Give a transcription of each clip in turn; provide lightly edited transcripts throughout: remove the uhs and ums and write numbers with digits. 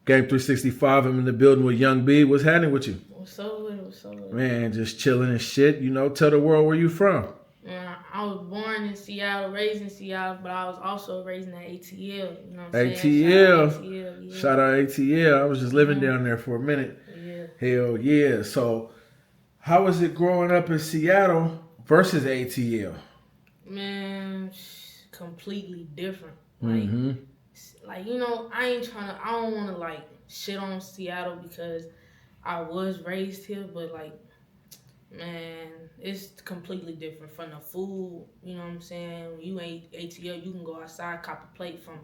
Game 365. I'm in the building with Young B. What's happening with you? What's up with it? What's up with it? Man, just chilling and shit. You know, tell the world where you from. I was born in Seattle, raised in Seattle, but I was also raised in ATL. You know what I'm saying? ATL. Shout out ATL. I was just living down there for a minute. Yeah. Hell yeah. So, how was it growing up in Seattle versus ATL? Man, completely different. Mm-hmm. Like, you know, I don't want to, like, shit on Seattle because I was raised here, but, like, man, it's completely different from the food, you know what I'm saying? When you ain't ATL, you can go outside, cop a plate from,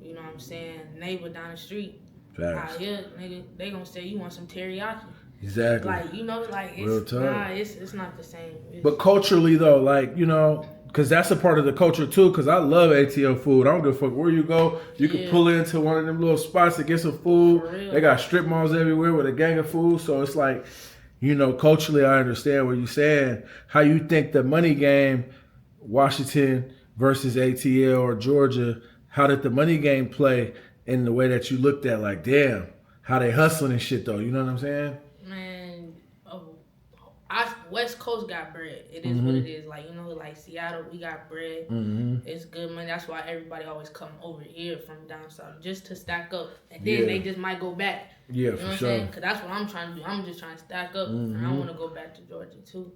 you know what I'm saying, neighbor down the street. Facts. Out here, nigga, they gonna say you want some teriyaki. Exactly. Like, you know, like, it's not the same. But culturally, though, like, you know, because that's a part of the culture, too, because I love ATL food. I don't give a fuck where you go. You can pull into one of them little spots to get some food. They got strip malls everywhere with a gang of food. So it's like, you know, culturally, I understand what you're saying. How you think the money game, Washington versus ATL or Georgia, how did the money game play in the way that you looked at, like, damn, how they hustling and shit, though? You know what I'm saying? Man, West Coast got bread. It is what it is. Like, you know, like Seattle, we got bread. It's good money. That's why everybody always come over here from down south just to stack up. And then they just might go back. Yeah, you know for what I'm sure. saying? Because that's what I'm trying to do. I'm just trying to stack up. And I want to go back to Georgia, too.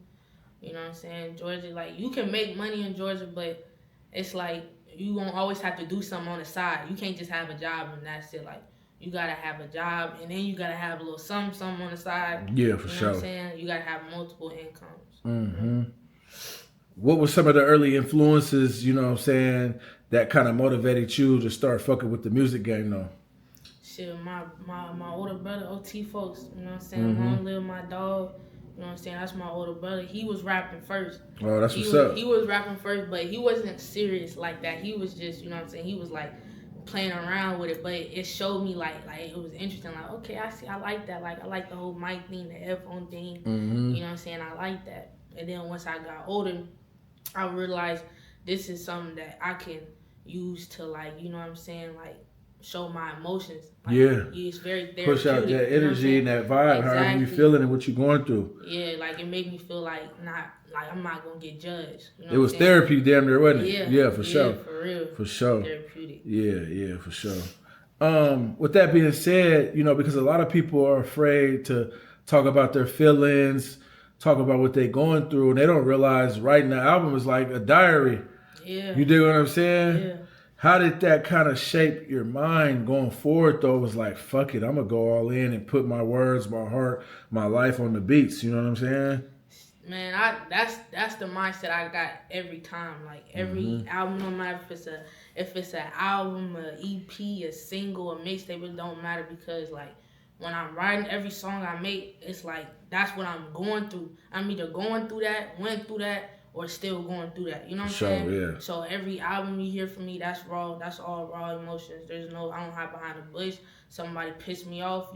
You know what I'm saying? Georgia, like, you can make money in Georgia, but it's like you gonna always have to do something on the side. You can't just have a job and that's it. Like, you gotta have a job and then you gotta have a little something on the side. Yeah, for you know sure. What I'm saying? You gotta have multiple incomes. What were some of the early influences, you know what I'm saying, that kind of motivated you to start fucking with the music game, though? Shit, my older brother, OT folks, you know what I'm saying? Long live my dog. You know what I'm saying? That's my older brother. He was rapping first. Oh, that's what's up. He was rapping first, but he wasn't serious like that. He was just, you know what I'm saying? He was like playing around with it, but it showed me like it was interesting. Like, okay, I like that. Like, I like the whole mic thing, the headphone thing. You know what I'm saying? I like that. And then once I got older, I realized this is something that I can use to, like, you know what I'm saying, like, show my emotions. Like, it's very therapeutic. Push out that energy and that vibe, however you feeling and what you're going through. Yeah, like, it made me feel like I'm not gonna get judged. You know it was therapy damn near, wasn't it? Yeah, for sure. For real. For sure. Therapeutic. Yeah, for sure. With that being said, you know, because a lot of people are afraid to talk about their feelings, talk about what they're going through, and they don't realize writing an album is like a diary. Yeah. You dig what I'm saying? Yeah. How did that kind of shape your mind going forward, though? It was like, fuck it, I'm going to go all in and put my words, my heart, my life on the beats. You know what I'm saying? Man, that's the mindset I got every time. Like, every album, no matter if it's an album, an EP, a single, a mixtape, it don't matter because, like, when I'm writing every song I make, it's like that's what I'm going through. I'm either going through that, went through that, or still going through that. You know what I'm saying? Yeah. So every album you hear from me, that's raw. That's all raw emotions. I don't hide behind the bush. Somebody piss me off,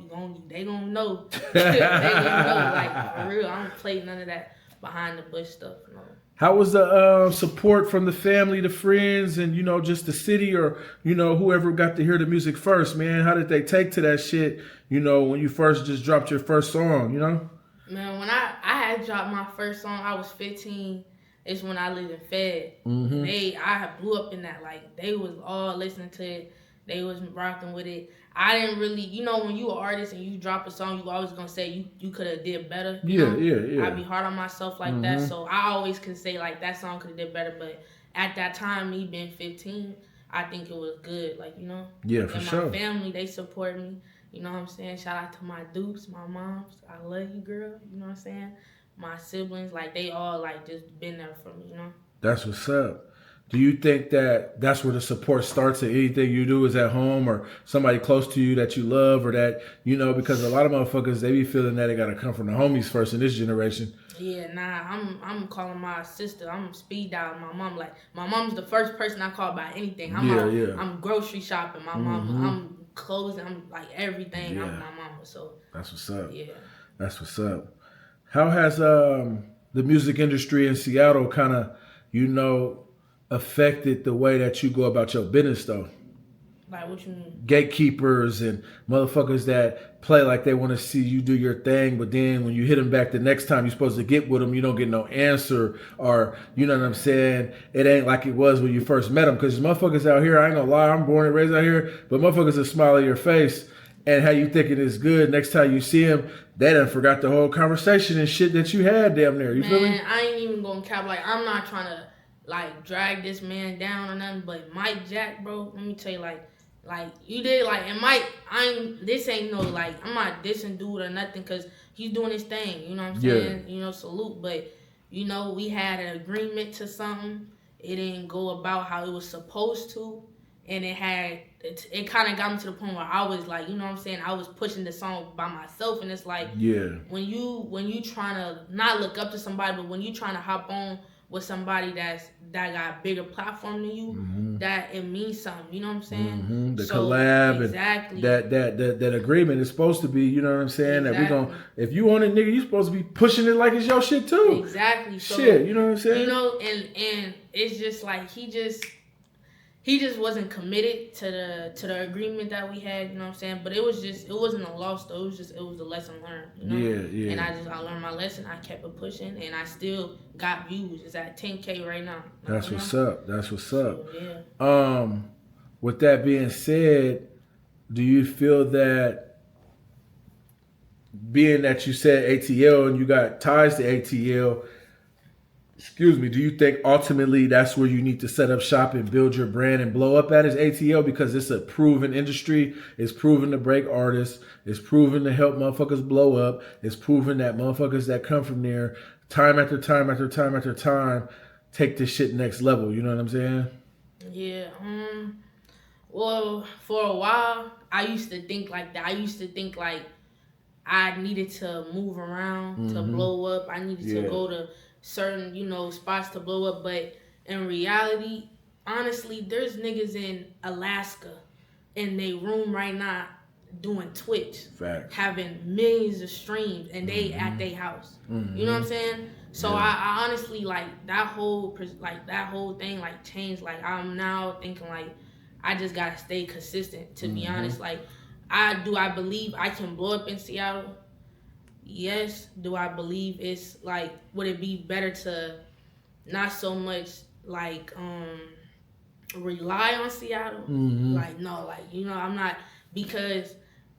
they gonna know. They gonna know. Like, for real, I don't play none of that behind the bush stuff. No. How was the support from the family, the friends, and, you know, just the city or, you know, whoever got to hear the music first, man? How did they take to that shit, you know, when you first just dropped your first song, you know? Man, when I had dropped my first song, I was 15. It's when I lived in Fed. I blew up in that. Like, they was all listening to it. They was rocking with it. I didn't really, you know, when you an artist and you drop a song, you always gonna say you could have did better. Yeah. I be hard on myself like that, so I always can say like that song could have did better. But at that time, me being 15, I think it was good. Like, you know. Yeah, for sure. My family, they support me. You know what I'm saying? Shout out to my dupes, my moms. I love you, girl. You know what I'm saying? My siblings, like, they all like just been there for me. You know. That's what's up. Do you think that that's where the support starts at anything you do is at home or somebody close to you that you love or that, you know, because a lot of motherfuckers, they be feeling that it got to come from the homies first in this generation. Yeah, I'm calling my sister. I'm speed dialing my mom. Like, my mom's the first person I call about anything. I'm grocery shopping. My mom, I'm closing. I'm like everything. I'm my mama. So that's what's up. Yeah. That's what's up. How has the music industry in Seattle kind of, you know, affected the way that you go about your business, though? Like, what you mean? Gatekeepers and motherfuckers that play like they want to see you do your thing, but then when you hit them back the next time you're supposed to get with them, you don't get no answer, or you know what I'm saying? It ain't like it was when you first met them. Because motherfuckers out here, I ain't gonna lie, I'm born and raised out here, but motherfuckers will smile in your face and how you thinking is good. Next time you see them, they done forgot the whole conversation and shit that you had damn near. You feel me? Man, I ain't even gonna cap. Like, I'm not trying to like drag this man down or nothing, but Mike Jack, bro, let me tell you, like you did, like, and Mike, this ain't no, like, I'm not dissing dude or nothing, because he's doing his thing, you know what I'm saying? You know, salute, but, you know, we had an agreement to something, it didn't go about how it was supposed to, and it kind of got me to the point where I was, like, you know what I'm saying, I was pushing the song by myself, and it's like, when you trying to not look up to somebody, but when you trying to hop on with somebody that got a bigger platform than you, that it means something. You know what I'm saying? The collab, exactly. And that agreement is supposed to be. You know what I'm saying? Exactly. That we gonna, if you want it, nigga, you supposed to be pushing it like it's your shit too. Exactly. So, shit, you know what I'm saying? You know, and it's just like he just wasn't committed to the agreement that we had, you know what I'm saying? But it wasn't a loss though. It was a lesson learned, you know? Yeah. And I learned my lesson. I kept it pushing, and I still got views. It's at 10K right now. That's what's up. That's what's up. So, yeah. With that being said, do you feel that being that you said ATL and you got ties to ATL, do you think ultimately that's where you need to set up shop and build your brand and blow up at is ATL, because it's a proven industry, it's proven to break artists, it's proven to help motherfuckers blow up, it's proven that motherfuckers that come from there time after time after time after time take this shit next level, you know what I'm saying? Yeah. Well, for a while, I used to think like that. I used to think like I needed to move around to blow up. I needed to go to certain, you know, spots to blow up. But in reality, honestly, there's niggas in Alaska in their room right now doing Twitch. Facts. Having millions of streams, and they at their house. You know what I'm saying? So I honestly, like, that whole thing, like, changed. Like, I'm now thinking, like, I just gotta stay consistent, to be honest. Like, I believe I can blow up in Seattle? Yes. Do I believe it's, like, would it be better to not so much, like, rely on Seattle? Like, no, like, you know, I'm not, because,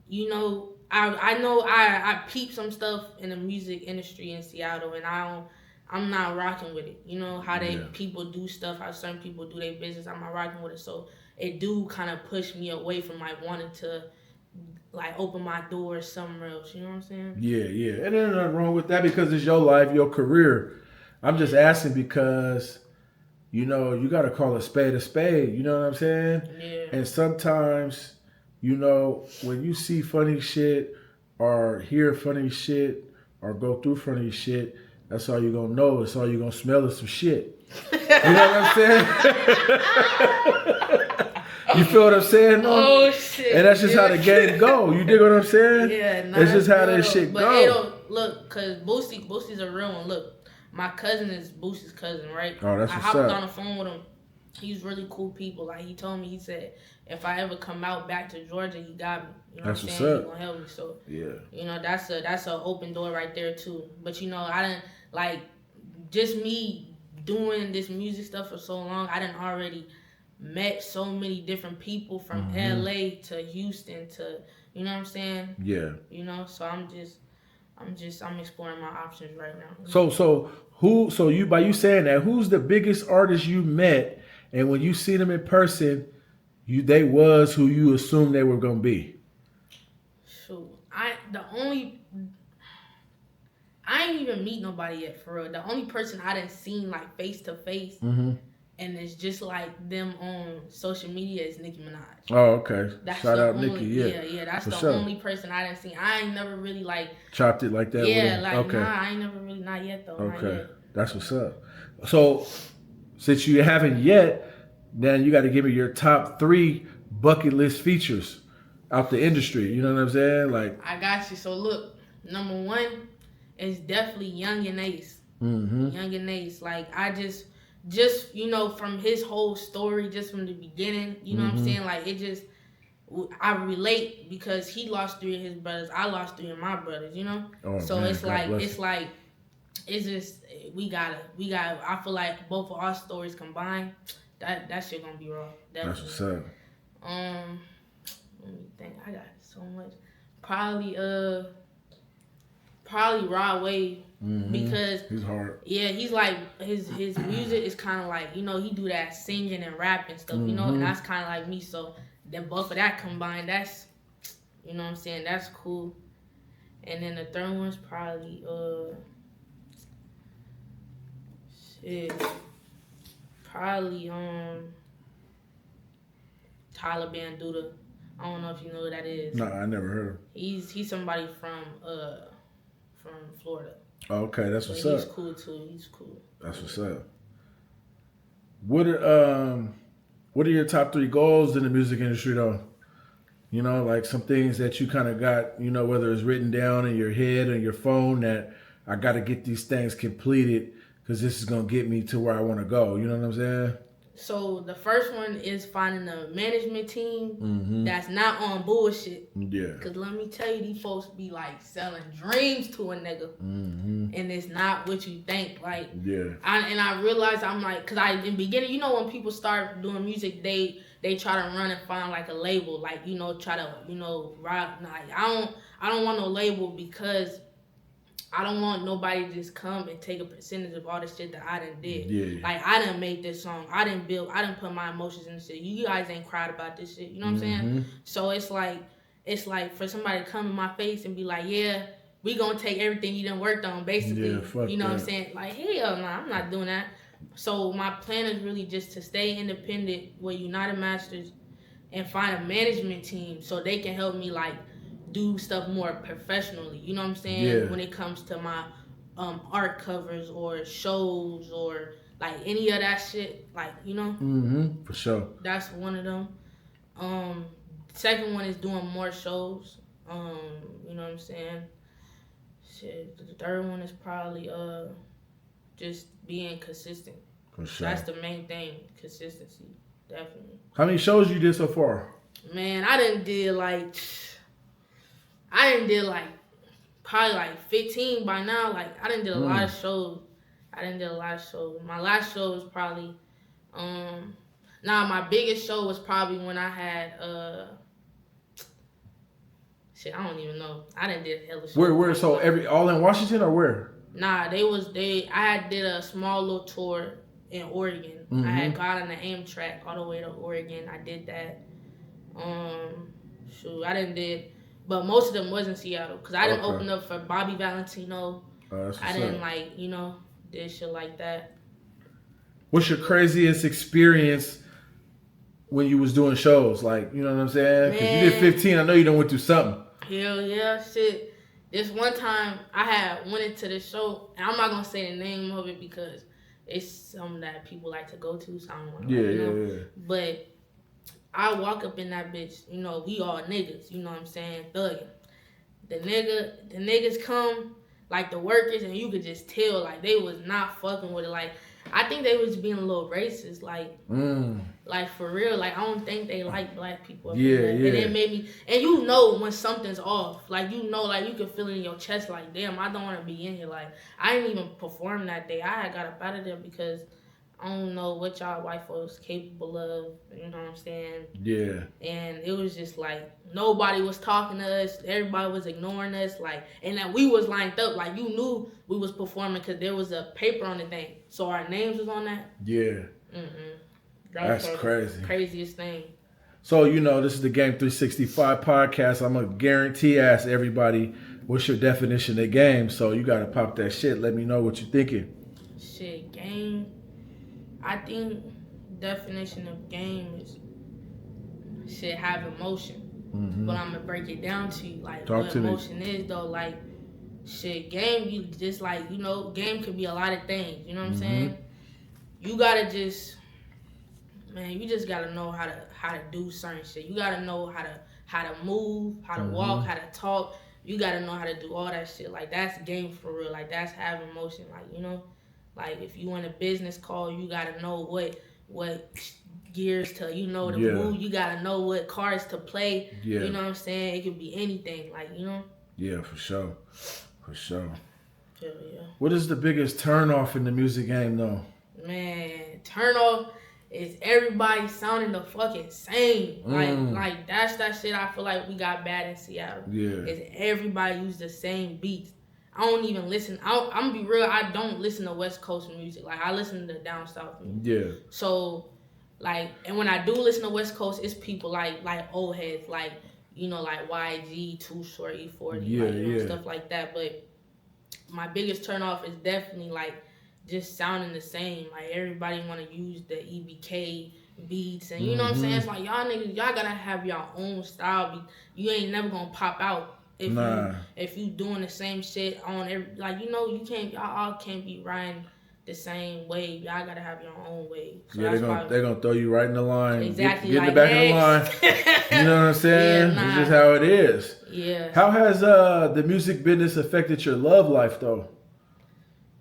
you know, I know I peep some stuff in the music industry in Seattle, and I'm not rocking with it. You know, how people do stuff, how certain people do their business, I'm not rocking with it. So it do kind of push me away from, like, wanting to, like, open my doors somewhere else. You know what I'm saying? Yeah. And there's nothing wrong with that, because it's your life, your career. I'm just asking because, you know, you got to call a spade. You know what I'm saying? Yeah. And sometimes, you know, when you see funny shit or hear funny shit or go through funny shit, that's all you're going to know. That's all you're going to smell is some shit. You know what I'm saying? You feel what I'm saying? Oh, shit. And that's just how the game go. You dig what I'm saying? Yeah, it's just how that shit but go. But it don't, look, because Boosie's a real one. Look, my cousin is Boosie's cousin, right? Oh, that's I what's hopped up. on the phone with him. He's really cool people. Like, he told me, he said, if I ever come out back to Georgia, he got me. You know that's what I'm what's saying? up. He gonna help me. So, yeah. You know, that's an open door right there, too. But, you know, I didn't, like, just me doing this music stuff for so long, I done already met so many different people from LA to Houston to, you know what I'm saying? Yeah. You know, so I'm exploring my options right now. So you, by you saying that, who's the biggest artist you met, and when you see them in person, they was who you assumed they were gonna be? Shoot, I ain't even meet nobody yet, for real. The only person I done seen, like, face to face, and it's just like them on social media, is Nicki Minaj. Oh, okay. That's Shout out only, Nicki, yeah. That's the only person I done seen. I ain't never really, like, chopped it like that. Yeah, with like, okay. Nah, I ain't never really, not yet though. Okay, not yet. That's what's up. So, since you haven't yet, then you got to give me your top 3 bucket list features out the industry. You know what I'm saying? Like, I got you. So look, number 1 is definitely Young and Ace. Young and Ace. Like, I just, you know, from his whole story, just from the beginning, you know what I'm saying? Like, it just, I relate because he lost 3 of his brothers. I lost 3 of my brothers. You know. Oh, So man, it's God bless it's you. like it's just we gotta. I feel like both of our stories combined, that shit gonna be raw. That's Definitely. what's up. Let me think. I got so much. Probably Rod Wave because He's hard. yeah, he's like his music is kind of like, you know, he do that singing and rap and stuff, you know, and that's kind of like me. So then both of that combined, that's, you know what I'm saying, that's cool. And then the third one's probably shit, probably Taliban Duda. I don't know if you know who that is. Nah, I never heard of him. He's somebody from Florida. Oh, okay, that's But what's he's up. cool too. He's cool. That's what's up. What are your top 3 goals in the music industry though? You know, like some things that you kind of got, you know, whether it's written down in your head or your phone that I got to get these things completed because this is going to get me to where I want to go. You know what I'm saying? So the first one is finding a management team that's not on bullshit. Yeah. Cause let me tell you, these folks be like selling dreams to a nigga, and it's not what you think. Like, yeah. I realized I'm like, cause in the beginning, you know, when people start doing music, they try to run and find like a label, like, you know, try to, you know, rock. Like, I don't want no label because I don't want nobody to just come and take a percentage of all the shit that I done did. Yeah. Like, I done made this song. I done put my emotions in the shit. You guys ain't cried about this shit. You know what I'm saying? So it's like for somebody to come in my face and be like, yeah, we gonna take everything you done worked on, basically. Yeah, fuck you know that. what I'm saying? Like, hell no, I'm not doing that. So my plan is really just to stay independent with United Masters and find a management team so they can help me, like, do stuff more professionally, you know what I'm saying? Yeah. When it comes to my art covers or shows or like any of that shit, like, you know. For sure. That's one of them. Second one is doing more shows. You know what I'm saying? Shit. The third one is probably just being consistent. For sure. That's the main thing, consistency, definitely. How many shows you did so far? Man, I done did like probably like 15 by now. Like, I done did a lot of shows. My last show was probably my biggest show was probably when I had shit, I don't even know. I done did hella shows. Where so all in Washington or where? Nah, I had did a small little tour in Oregon. I had got on the Amtrak all the way to Oregon. I did that. I didn't did, but most of them was in Seattle because I didn't open up for Bobby Valentino. I didn't did shit like that. What's your craziest experience when you was doing shows? Like, you know what I'm saying? Because you did 15. I know you done went through something. Hell yeah, shit. This one time I had went into the show, and I'm not gonna say the name of it because it's something that people like to go to. So I don't want to. Yeah. But I walk up in that bitch, you know, we all niggas, you know what I'm saying, thugging. The niggas come, like the workers, and you could just tell, like, they was not fucking with it. Like, I think they was being a little racist, like for real. Like, I don't think they like black people. Yeah. And it made me, and you know when something's off. Like, you know, like, you can feel it in your chest, like, damn, I don't want to be in here. Like, I didn't even perform that day. I had got up out of there because I don't know what y'all white folks capable of, you know what I'm saying? Yeah. And it was just like, nobody was talking to us, everybody was ignoring us, like, and that we was lined up, like, you knew we was performing because there was a paper on the thing, so our names was on that. Yeah. That's crazy. Craziest thing. So, you know, this is the Game 365 podcast. I'm going to guarantee ask everybody, what's your definition of game? So you got to pop that shit. Let me know what you're thinking. Shit, game. I think definition of game is shit have emotion. But I'm gonna break it down to you, like, what emotion is though. Like, shit, game, you just like, you know, game could be a lot of things. You know what I'm saying? You gotta just, man, you just gotta know how to do certain shit. You gotta know how to move, how to walk, how to talk. You gotta know how to do all that shit. Like, that's game for real. Like, that's have emotion. Like, you know. Like, if you in a business call, you gotta know what gears to, the move. You gotta know what cards to play. Yeah. You know what I'm saying? It could be anything, Yeah, for sure. For sure. Yeah. What is the biggest turn off in the music game, though? Man, turn off is everybody sounding the fucking same. Like that's that shit I feel like we got bad in Seattle. Yeah. Is everybody use the same beats. I don't even listen. I'm gonna be real. I don't listen to West Coast music. Like I listen to down south music. Yeah. So, and when I do listen to West Coast, it's people like old heads, like YG, Too Short, E40, stuff like that. But my biggest turn off is definitely just sounding the same. Like everybody want to use the EBK beats, and you know what I'm saying. It's like y'all niggas, y'all gotta have your own style. You ain't never gonna pop out. If you doing the same shit on every, you can't, y'all all can't be riding the same wave. Y'all gotta have your own wave. So they're gonna throw you right in the line. Exactly. Get in the back of the line. You know what I'm saying? It's just how it is. Yeah. How has the music business affected your love life though?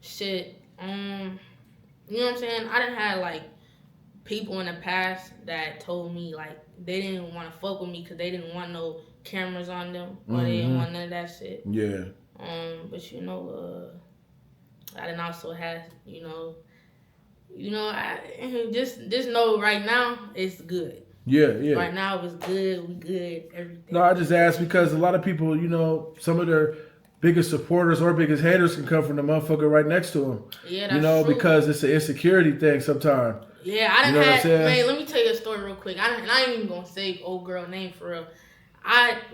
Shit. You know what I'm saying? I done had people in the past that told me they didn't want to fuck with me because they didn't want no cameras on them, or they didn't want none of that shit. Yeah. But I done also had I just know right now it's good. Yeah. Right now it's good. We good. Everything. No, I just asked because a lot of people, some of their biggest supporters or biggest haters can come from the motherfucker right next to them. Yeah, that's true. Because it's an insecurity thing sometimes. Yeah, I done man, let me tell you a story real quick. And I ain't even gonna say old girl name for real.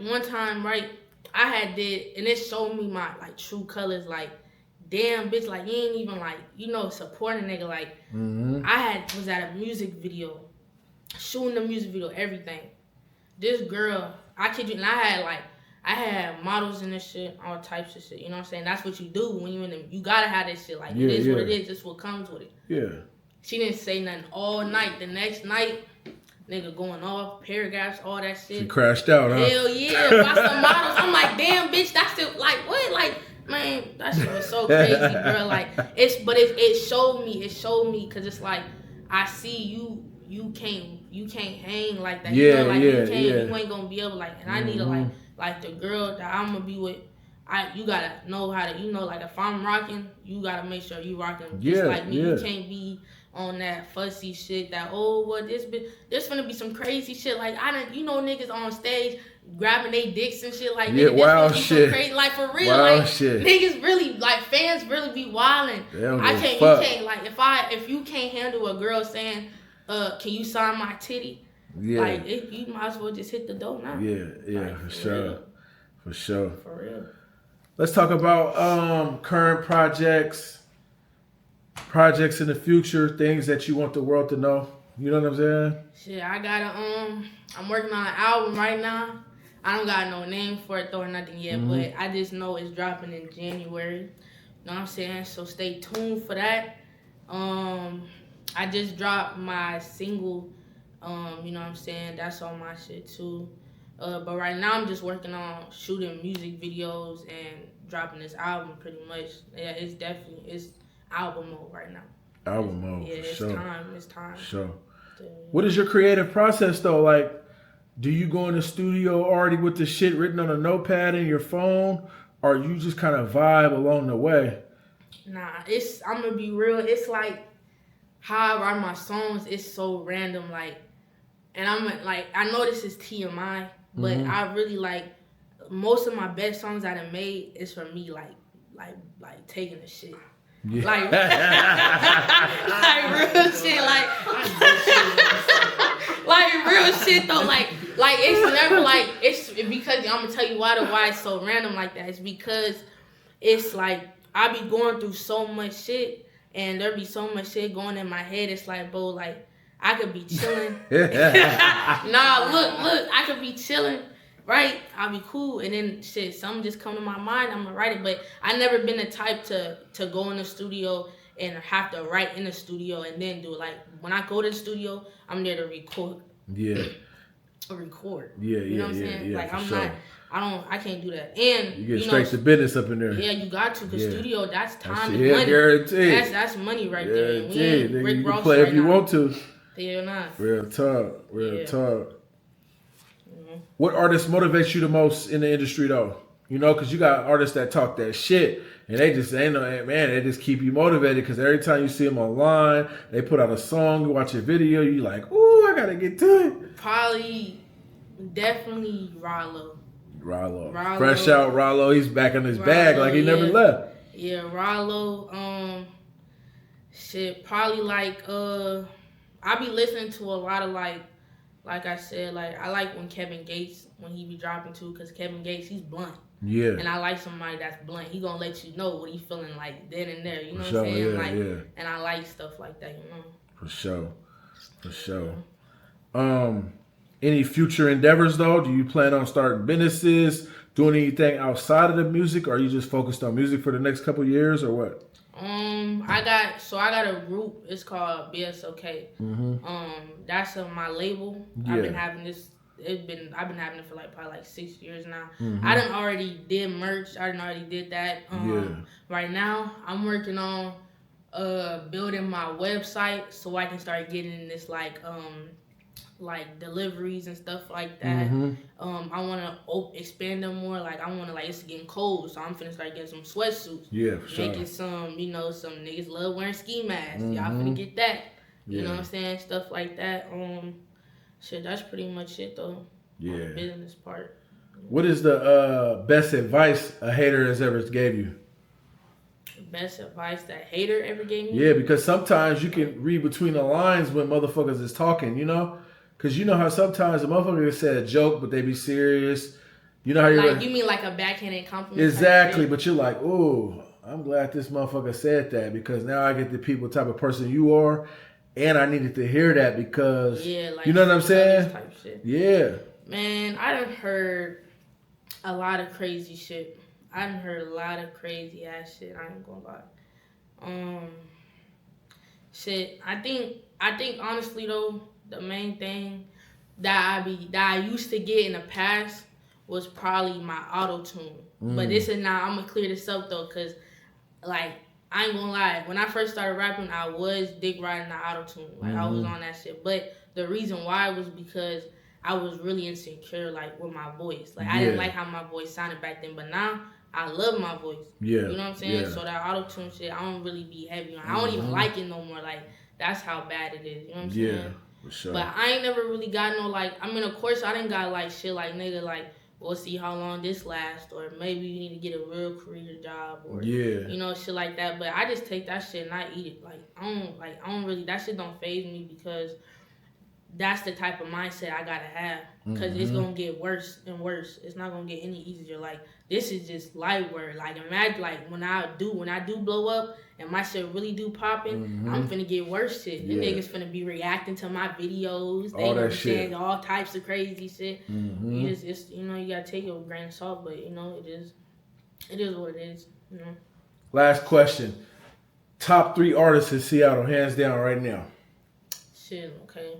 One time, right, I had did, and it showed me my true colors. Damn, bitch, you ain't even supporting a nigga. I was at a music video, shooting the music video, everything. This girl, I kid you, and I had models in this shit, all types of shit. You know what I'm saying? That's what you do when you in you gotta have this shit. It is what it is. Just what comes with it. Yeah. She didn't say nothing all night. The next night, nigga going off, paragraphs, all that shit. She crashed out, huh? Hell yeah. Watch the models. I'm like, damn, bitch, that's it. What? Man, that shit was so crazy, girl. It showed me, because it's I see you can't hang like that. You ain't gonna be able, and I need to, the girl that I'm gonna be with, you gotta know how to, if I'm rocking, you gotta make sure you rocking just like me. You can't be on that fussy shit that, there's gonna be some crazy shit. Niggas on stage grabbing they dicks and shit wild shit. Crazy, for real, wild shit. Niggas really, fans really be wilding. You can't, if you can't handle a girl saying, can you sign my titty? Yeah. You might as well just hit the door now. Yeah, for sure. For sure. For real. Let's talk about current projects in the future, things that you want the world to know. You know what I'm saying? Shit, I got I'm working on an album right now. I don't got no name for it though or nothing yet, but I just know it's dropping in January. You know what I'm saying? So stay tuned for that. I just dropped my single, you know what I'm saying? That's on my shit too. But right now I'm just working on shooting music videos and dropping this album pretty much. Yeah, it's album mode right now. Album mode, yeah, for sure. It's time. Sure. What is your creative process though? Do you go in the studio already with the shit written on a notepad in your phone, or you just kind of vibe along the way? Nah, I'm gonna be real. It's how I write my songs. It's so random. And I know this is TMI, but I really most of my best songs I done made is for me taking the shit. Yeah. Real shit, real shit though, it's never it's because I'm gonna tell you why it's so random like that. It's because it's I be going through so much shit and there be so much shit going in my head. It's bro, I could be chilling. Nah, look, I could be chilling. Right, I'll be cool, and then shit, something just come to my mind, I'm gonna write it. But I never been the type to go in the studio and have to write in the studio and then do it. When I go to the studio, I'm there to record. Yeah. Record. Yeah, you know what I'm saying? I can't do that. And you get straight to business up in there. Yeah, you got to, because studio, that's time and money. Guaranteed. That's money right there. Guaranteed. You can play if you want to. Hell nah. Real talk. Real Yeah. talk. Mm-hmm. What artist motivates you the most in the industry, though? You know, because you got artists that talk that shit, and they just ain't no man. They just keep you motivated because every time you see them online, they put out a song, you watch a video, you like, ooh, I gotta get to it. Probably, definitely Rollo. Rollo. Fresh out Rollo. He's back in his bag like he never left. Yeah, Rollo. Shit, probably like I be listening to a lot of like I said, like I like when Kevin Gates when he be dropping too, because Kevin Gates he's blunt. Yeah. And I like somebody that's blunt. He gonna let you know what he feeling like then and there. You know For what I'm sure, saying? yeah, yeah. And I like stuff like that. You know. For sure. For sure. Any future endeavors though? Do you plan on starting businesses, doing anything outside of the music, or are you just focused on music for the next couple of years, or what? I got a group. It's called BSOK. Mm-hmm. That's my label. Yeah. I've been having this. I've been having it for like probably like 6 years now. Mm-hmm. I done already did merch. I done already did that. Right now I'm working on building my website so I can start getting in this like deliveries and stuff like that. Mm-hmm. I want to expand them more. Like I want to it's getting cold, so I'm finna start getting some sweatsuits. Yeah, for sure. Making some, some niggas love wearing ski masks. Mm-hmm. Y'all finna get that. You Yeah. know what I'm saying? Stuff like that. Shit, that's pretty much it though. Yeah. On the business part. What is the best advice a hater has ever gave you? Best advice that hater ever gave me? Yeah, because sometimes you can read between the lines when motherfuckers is talking, you know? Because you know how sometimes a motherfucker can say a joke, but they be serious. You know how you're like, you mean like a backhanded compliment? Exactly, but you're like, ooh, I'm glad this motherfucker said that because now I get the people type of person you are, and I needed to hear that because, you know what I'm saying? Type shit. Yeah. Man, I done heard a lot of crazy shit. I done heard a lot of crazy ass shit. I ain't gonna lie. Shit. I think honestly though, the main thing that I used to get in the past was probably my auto tune. But this is now I'm gonna clear this up though, cause like I ain't gonna lie, when I first started rapping, I was dick riding the auto tune. Like I was on that shit. But the reason why was because I was really insecure like with my voice. Like I didn't like how my voice sounded back then, but now I love my voice. Yeah. You know what I'm saying? Yeah. So that auto tune shit, I don't really be heavy on. I don't even like it no more. Like that's how bad it is. You know what I'm saying? Yeah, for sure. But I ain't never really got no of course I didn't got like shit like nigga like we'll see how long this lasts, or maybe you need to get a real career job, or shit like that. But I just take that shit and I eat it. I don't really that shit don't faze me because that's the type of mindset I gotta have. Because it's gonna get worse and worse. It's not gonna get any easier. Like this is just light work. Like imagine like when I do blow up and my shit really do popping, I'm finna get worse shit. The niggas finna be reacting to my videos. They gonna saying all types of crazy shit. You just you gotta take it with a grain of salt, but it is what it is. You know. Last question. Top 3 artists in Seattle, hands down right now. Shit, okay.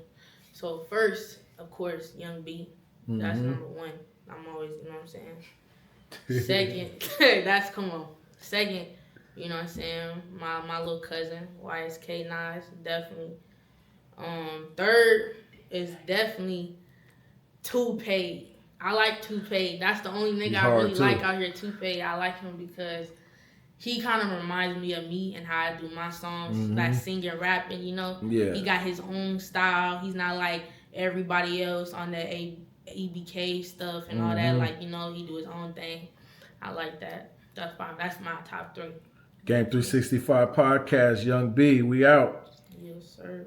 So first, of course, Young B. That's number 1. I'm always, you know what I'm saying? Second, come on. Second, you know what I'm saying? My little cousin, YSK Nas, definitely. Third is definitely Toupee. I like Toupee. That's the only nigga I really like out here, Toupee. I like him because he kind of reminds me of me and how I do my songs, like singing, rapping, you know? Yeah. He got his own style. He's not like everybody else on the EBK stuff and all that. Like, he do his own thing. I like that. That's fine. That's my top 3. Game 365 podcast, Young B. We out. Yes, sir.